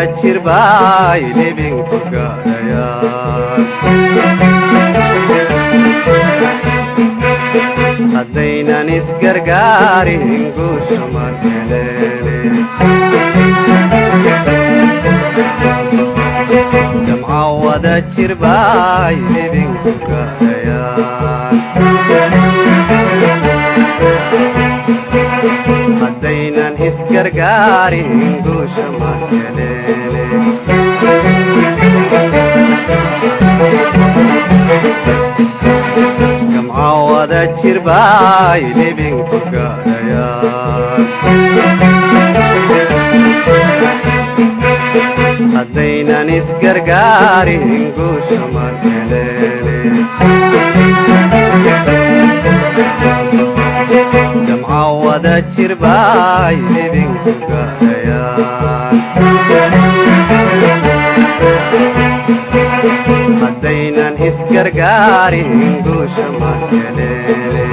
wada jir bay libinku gaadhayaan haddaynan isgargaarin guusha ma heleene jamca wada jir bay libinku gaadhayaan haddaynan isgargaarin guusha ma heleene jamca wada jir bay libinku gaadhayaan haddaynan isgargaarin guusha ma heleene jamca wada jir bay libinku gaadhayaan haddaynan isgargaarin guusha ma heleene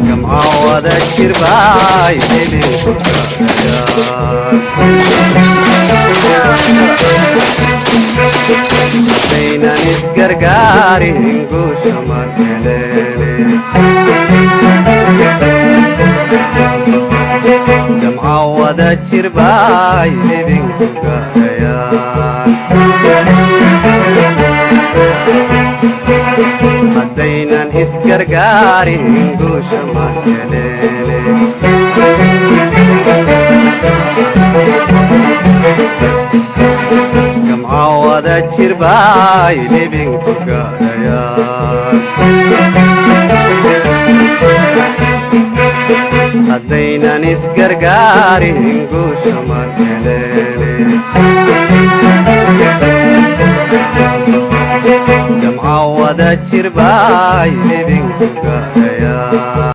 jamca wada jir bay libinku gaadhayaan haddaynan isgargaarin guusha ma heleene jamca wada jir bay libinku gaadhayaan haddaynan isgargaarin guusha ma heleene jamca wada jir bay libinku gaadhayaan haddaynan isgargaarin guusha ma heleene jamca wada jir bay libinku gaadhayaan